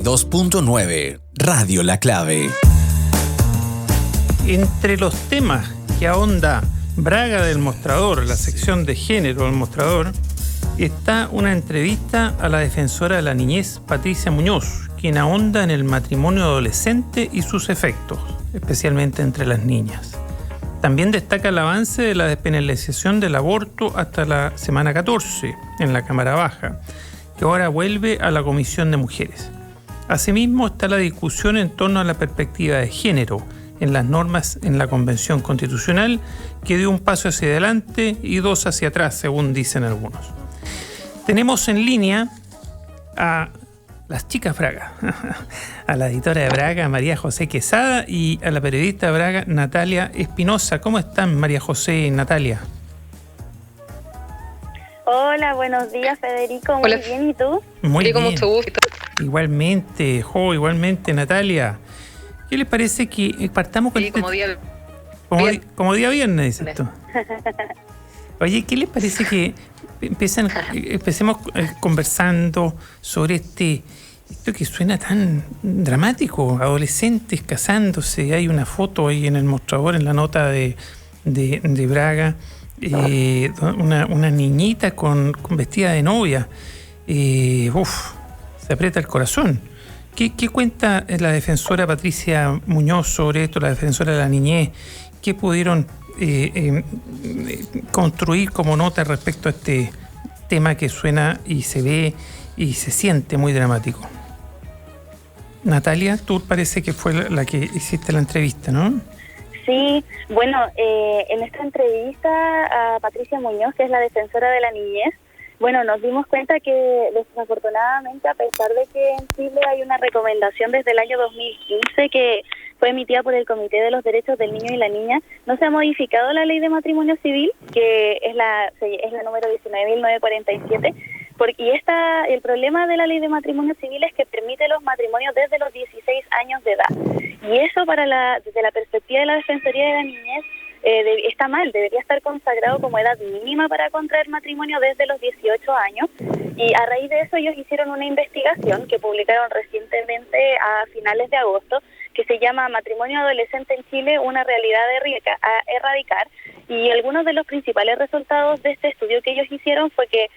2.9 Radio La Clave. Entre los temas que ahonda Braga del Mostrador, la sección de género del Mostrador, está una entrevista a la defensora de la niñez, Patricia Muñoz, quien ahonda en el matrimonio adolescente y sus efectos, especialmente entre las niñas. También destaca el avance de la despenalización del aborto hasta la semana 14 en la Cámara Baja, que ahora vuelve a la Comisión de Mujeres. Asimismo está la discusión en torno a la perspectiva de género en las normas en la Convención Constitucional, que dio un paso hacia adelante y dos hacia atrás, según dicen algunos. Tenemos en línea a las chicas Braga, a la editora de Braga, María José Quesada, y a la periodista de Braga, Natalia Espinosa. ¿Cómo están, María José y Natalia? Hola, buenos días, Federico. Muy bien, ¿y tú? Muy bien. Mucho gusto. Igualmente, igualmente, Natalia. ¿Qué les parece que partamos con como día viernes, dices tú? Oye, ¿qué les parece que empecemos conversando sobre esto que suena tan dramático? Adolescentes casándose. Hay una foto ahí en el mostrador, en la nota de Braga. Una niñita con vestida de novia. Se aprieta el corazón. ¿Qué cuenta la defensora Patricia Muñoz sobre esto, la defensora de la niñez? ¿Qué pudieron construir como nota respecto a este tema que suena y se ve y se siente muy dramático? Natalia, tú parece que fue la que hiciste la entrevista, ¿no? Sí, bueno, en esta entrevista a Patricia Muñoz, que es la defensora de la niñez, bueno, nos dimos cuenta que desafortunadamente, a pesar de que en Chile hay una recomendación desde el año 2015 que fue emitida por el Comité de los Derechos del Niño y la Niña, no se ha modificado la ley de matrimonio civil, que es la número 19.947, y el problema de la ley de matrimonio civil es que permite los matrimonios desde los 16 años de edad. Y eso desde la perspectiva de la Defensoría de la Niñez está mal, debería estar consagrado como edad mínima para contraer matrimonio desde los 18 años. Y a raíz de eso ellos hicieron una investigación que publicaron recientemente a finales de agosto, que se llama Matrimonio Adolescente en Chile, una realidad a erradicar. Y algunos de los principales resultados de este estudio que ellos hicieron fue que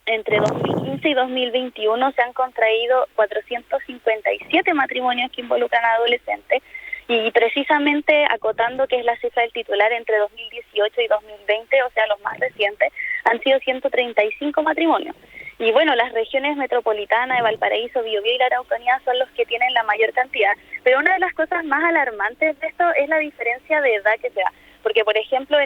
entre 2015 y 2021 se han contraído 457 matrimonios que involucran a adolescentes, y precisamente acotando que es la cifra del titular, entre 2018 y 2020, o sea, los más recientes, han sido 135 matrimonios. Y bueno, las regiones metropolitanas de Valparaíso, Biobío y la Araucanía son los que tienen la mayor cantidad. Pero una de las cosas más alarmantes de esto es la diferencia de edad que se da. Porque, por ejemplo,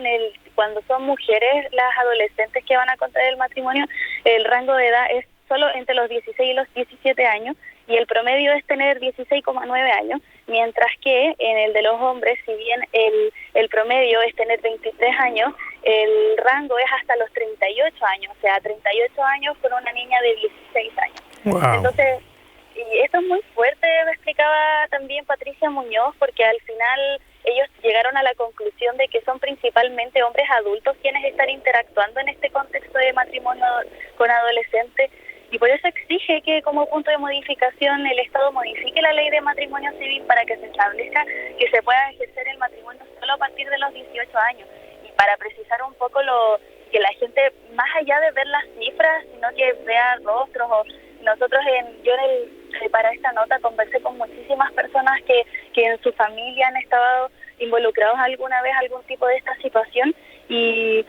cuando son mujeres las adolescentes que van a contraer el matrimonio, el rango de edad es solo entre los 16 y los 17 años, y el promedio es tener 16,9 años, mientras que en el de los hombres, si bien el promedio es tener 23 años, el rango es hasta los 38 años, o sea, 38 años con una niña de 16 años. Wow. Entonces, y esto es muy fuerte, me explicaba también Patricia Muñoz, porque al final ellos llegaron a la conclusión de que son principalmente hombres adultos quienes están interactuando en este contexto de matrimonio con adolescentes, y por eso exige que como punto de modificación el Estado modifique la ley de matrimonio civil para que se establezca que se pueda ejercer el matrimonio solo a partir de los 18 años. Y para precisar un poco que la gente, más allá de ver las cifras, sino que vea rostros. Para esta nota conversé con muchísimas personas que en su familia han estado involucrados alguna vez algún tipo de esta situación, y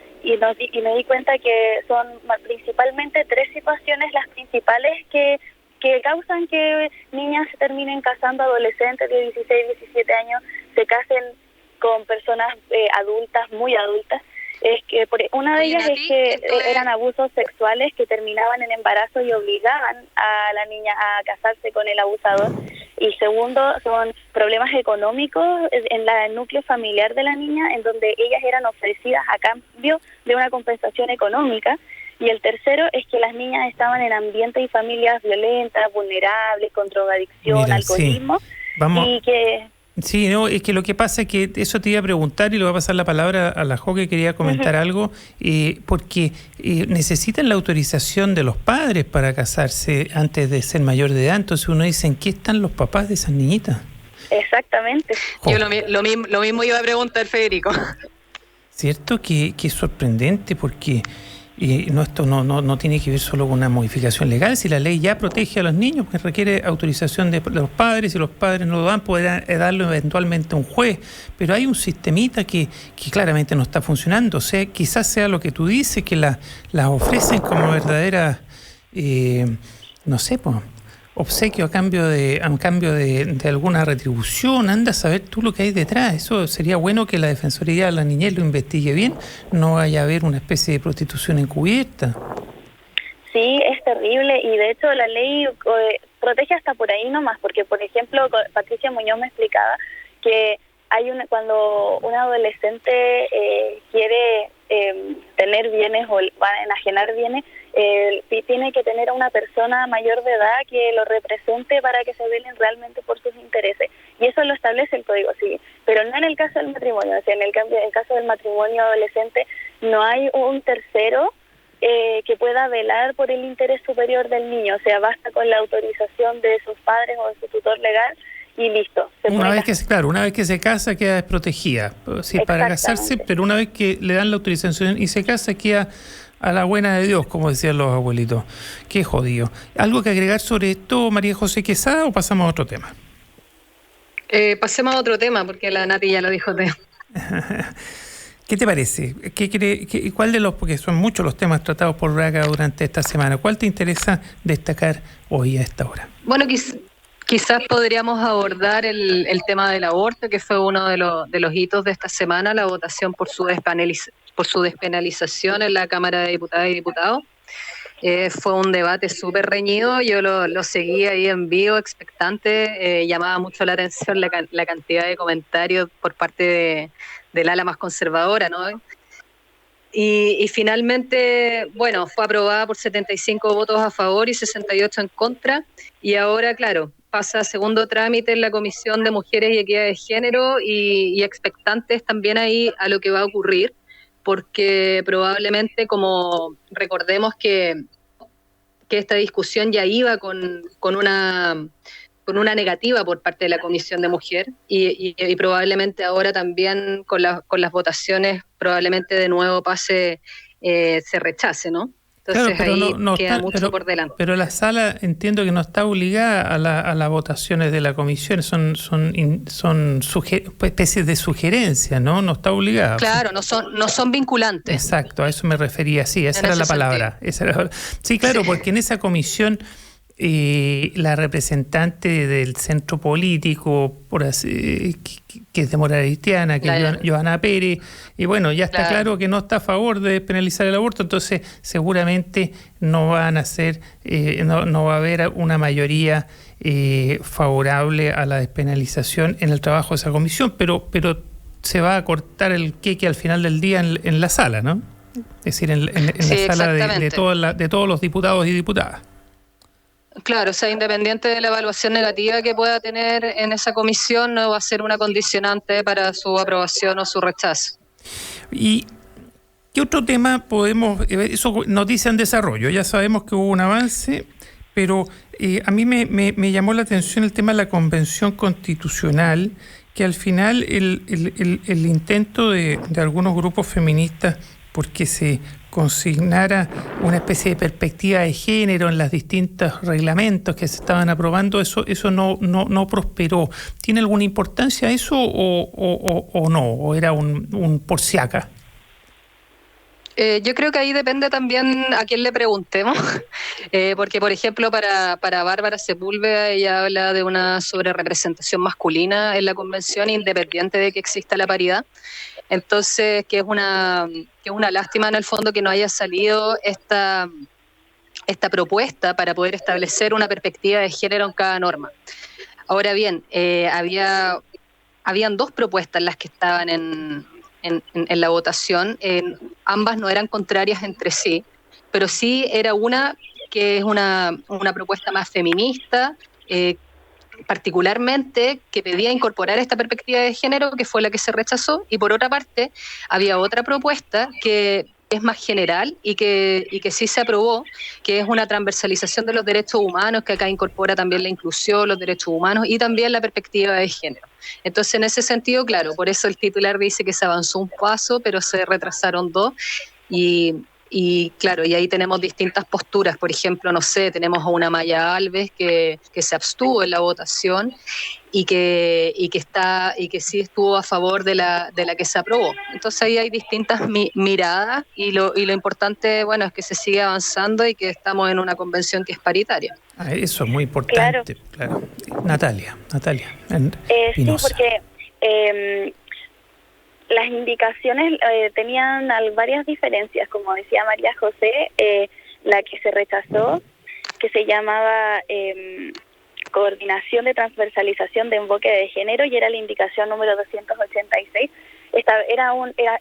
me di cuenta que son principalmente tres situaciones las principales que causan que niñas se terminen casando, adolescentes de 16, 17 años se casen con personas adultas, muy adultas. Es que una de ellas es que eran abusos sexuales que terminaban en embarazo y obligaban a la niña a casarse con el abusador. Y segundo, son problemas económicos en el núcleo familiar de la niña, en donde ellas eran ofrecidas a cambio de una compensación económica. Y el tercero es que las niñas estaban en ambientes y familias violentas, vulnerables, con drogadicción, alcoholismo. Sí. Sí, no, es que lo que pasa es que eso te iba a preguntar y le voy a pasar la palabra a la Jo, que quería comentar algo, porque necesitan la autorización de los padres para casarse antes de ser mayor de edad. Entonces uno dice, ¿en qué están los papás de esas niñitas? Exactamente. Jo. Yo lo mismo iba a preguntar, Federico. Cierto que es sorprendente porque esto no tiene que ver solo con una modificación legal. Si la ley ya protege a los niños, pues requiere autorización de los padres. Si los padres no lo dan, podrán darlo eventualmente a un juez. Pero hay un sistemita que claramente no está funcionando. O sea, quizás sea lo que tú dices, que las ofrecen como verdaderas, no sé, pues, obsequio a cambio de alguna retribución. Anda a saber tú lo que hay detrás. Eso sería bueno que la Defensoría de la Niñez lo investigue bien. No vaya a haber una especie de prostitución encubierta. Sí, es terrible y de hecho la ley protege hasta por ahí nomás, porque por ejemplo Patricia Muñoz me explicaba que cuando un adolescente quiere tener bienes o va a enajenar bienes, tiene que tener a una persona mayor de edad que lo represente para que se velen realmente por sus intereses. Y eso lo establece el Código Civil. Pero no en el caso del matrimonio. O sea, en el caso del matrimonio adolescente no hay un tercero que pueda velar por el interés superior del niño. O sea, basta con la autorización de sus padres o de su tutor legal y listo. Una vez que se casa queda desprotegida. Sí, para casarse, pero una vez que le dan la autorización y se casa queda a la buena de Dios, como decían los abuelitos. Qué jodido. ¿Algo que agregar sobre esto, María José Quesada, o pasamos a otro tema? Pasemos a otro tema, porque la Nati ya lo dijo. ¿Qué te parece? ¿Cuál de los, porque son muchos los temas tratados por Braga durante esta semana, cuál te interesa destacar hoy a esta hora? Bueno, quizás podríamos abordar el tema del aborto, que fue uno de los hitos de esta semana, la votación por su despenalización en la Cámara de Diputadas y Diputados. Fue un debate súper reñido, yo lo seguí ahí en vivo, expectante, llamaba mucho la atención la cantidad de comentarios por parte del ala más conservadora, ¿no? Y finalmente, bueno, fue aprobada por 75 votos a favor y 68 en contra, y ahora, claro, pasa a segundo trámite en la Comisión de Mujeres y Equidad de Género y expectantes también ahí a lo que va a ocurrir, porque probablemente, como recordemos que esta discusión ya iba con una negativa por parte de la Comisión de Mujer y probablemente ahora también con las votaciones probablemente de nuevo se rechace, ¿no? Entonces claro, ahí no queda está, mucho por delante. Pero la sala entiendo que no está obligada a las votaciones de la comisión, son especies de sugerencia, ¿no? No está obligada. Claro, no son vinculantes. Exacto, a eso me refería, sí, esa era la palabra. Sí, claro, porque en esa comisión la representante del centro político, por así, que es democracia cristiana, que es Johanna Pérez, y bueno, ya está claro que no está a favor de penalizar el aborto, entonces seguramente no van a ser, no va a haber una mayoría favorable a la despenalización en el trabajo de esa comisión, pero se va a cortar el queque al final del día en la sala, ¿no? Es decir, en la sala de todos los diputados y diputadas. Claro, o sea, independiente de la evaluación negativa que pueda tener en esa comisión, no va a ser una condicionante para su aprobación o su rechazo. ¿Y qué otro tema podemos...? Eso, noticia en desarrollo, ya sabemos que hubo un avance, pero a mí me llamó la atención el tema de la Convención Constitucional, que al final el intento de algunos grupos feministas porque se consignara una especie de perspectiva de género en los distintos reglamentos que se estaban aprobando, eso no prosperó. ¿Tiene alguna importancia eso o no? ¿O era un por si acá? Yo creo que ahí depende también a quién le preguntemos, porque por ejemplo para Bárbara Sepúlveda ella habla de una sobrerepresentación masculina en la convención independiente de que exista la paridad, entonces que es una lástima en el fondo que no haya salido esta propuesta para poder establecer una perspectiva de género en cada norma. Ahora bien, habían dos propuestas las que estaban en la votación, ambas no eran contrarias entre sí, pero sí era una que es una propuesta más feminista, particularmente que pedía incorporar esta perspectiva de género, que fue la que se rechazó, y por otra parte había otra propuesta que es más general y que sí se aprobó, que es una transversalización de los derechos humanos, que acá incorpora también la inclusión, los derechos humanos y también la perspectiva de género. Entonces, en ese sentido, claro, por eso el titular dice que se avanzó un paso, pero se retrasaron dos, y claro, y ahí tenemos distintas posturas. Por ejemplo, no sé, tenemos a una Maya Alves que se abstuvo en la votación y que sí estuvo a favor de la que se aprobó. Entonces ahí hay distintas miradas y lo importante, bueno, es que se sigue avanzando y que estamos en una convención que es paritaria. Eso es muy importante, claro. Natalia. Sí, porque las indicaciones tenían varias diferencias, como decía María José, la que se rechazó, que se llamaba Coordinación de Transversalización de Enfoque de Género, y era la indicación número 286. Era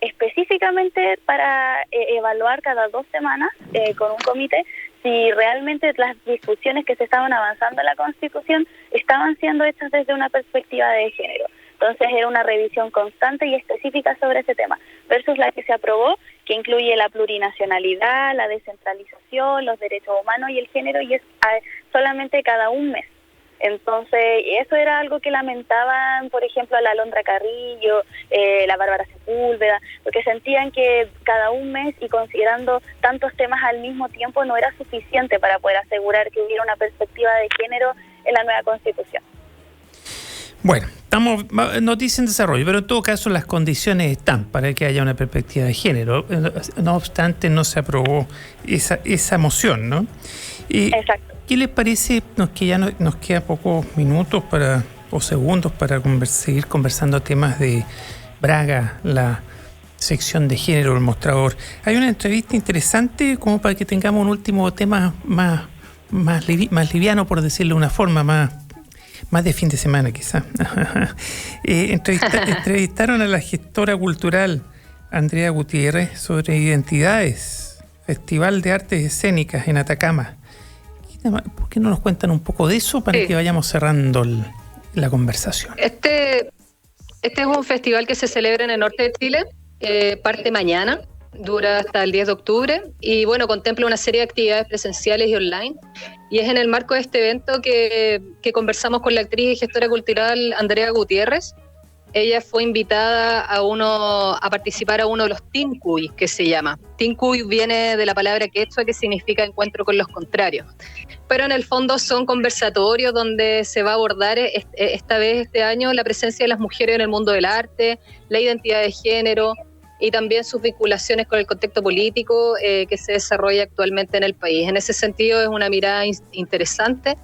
específicamente para evaluar cada 2 semanas con un comité si realmente las discusiones que se estaban avanzando en la Constitución estaban siendo hechas desde una perspectiva de género. Entonces era una revisión constante y específica sobre ese tema, versus la que se aprobó, que incluye la plurinacionalidad, la descentralización, los derechos humanos y el género, y es solamente cada un mes. Entonces, eso era algo que lamentaban, por ejemplo, la Alondra Carrillo, la Bárbara Sepúlveda, porque sentían que cada un mes y considerando tantos temas al mismo tiempo no era suficiente para poder asegurar que hubiera una perspectiva de género en la nueva Constitución. Bueno, estamos noticia en desarrollo, pero en todo caso las condiciones están para que haya una perspectiva de género. No obstante, no se aprobó esa moción, ¿no? Exacto. ¿Qué les parece? Nos queda pocos minutos o segundos para seguir conversando temas de Braga, la sección de género del mostrador. Hay una entrevista interesante como para que tengamos un último tema más liviano, por decirlo de una forma, más de fin de semana quizá. Entrevistaron a la gestora cultural Andrea Gutiérrez sobre identidades, Festival de Artes Escénicas en Atacama. ¿Por qué no nos cuentan un poco de eso para que vayamos cerrando la conversación? Este es un festival que se celebra en el norte de Chile, parte mañana, dura hasta el 10 de octubre y bueno, contempla una serie de actividades presenciales y online, y es en el marco de este evento que conversamos con la actriz y gestora cultural Andrea Gutiérrez. Ella fue invitada a participar a uno de los Tincuy, que se llama. Tincuy viene de la palabra quechua, que significa encuentro con los contrarios. Pero en el fondo son conversatorios donde se va a abordar este año la presencia de las mujeres en el mundo del arte, la identidad de género y también sus vinculaciones con el contexto político que se desarrolla actualmente en el país. En ese sentido es una mirada interesante.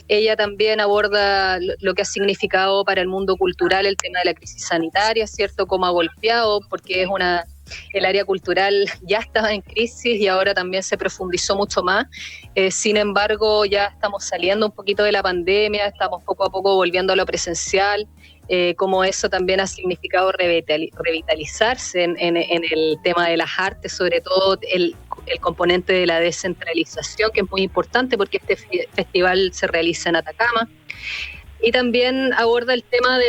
Ella también aborda lo que ha significado para el mundo cultural el tema de la crisis sanitaria, ¿cierto? Cómo ha golpeado, porque el área cultural ya estaba en crisis y ahora también se profundizó mucho más. Sin embargo, ya estamos saliendo un poquito de la pandemia, estamos poco a poco volviendo a lo presencial. Como eso también ha significado revitalizarse en el tema de las artes, sobre todo el componente de la descentralización, que es muy importante porque este festival se realiza en Atacama. Y también aborda el tema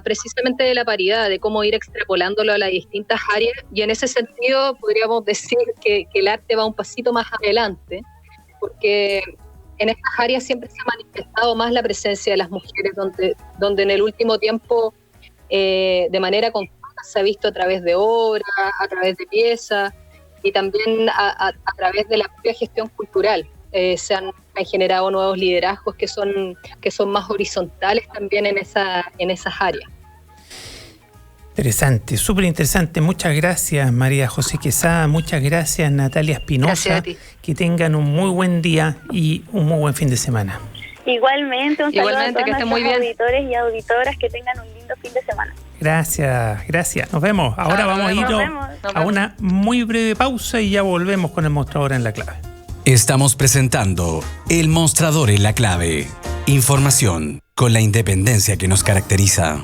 precisamente de la paridad, de cómo ir extrapolándolo a las distintas áreas, y en ese sentido podríamos decir que el arte va un pasito más adelante, porque en estas áreas siempre se ha manifestado más la presencia de las mujeres, donde en el último tiempo de manera constante se ha visto a través de obras, a través de piezas y también a través de la propia gestión cultural. Se han generado nuevos liderazgos que son más horizontales también en esas áreas. Interesante, súper interesante. Muchas gracias, María José Quesada. Muchas gracias, Natalia Espinosa. Gracias a ti. Que tengan un muy buen día y un muy buen fin de semana. Igualmente, un saludo a todos que estén muy bien. Auditores y auditoras, que tengan un lindo fin de semana. Gracias. Nos vemos. Ahora vamos a ir a una muy breve pausa y ya volvemos con el mostrador en la clave. Estamos presentando El Mostrador en la Clave. Información con la independencia que nos caracteriza.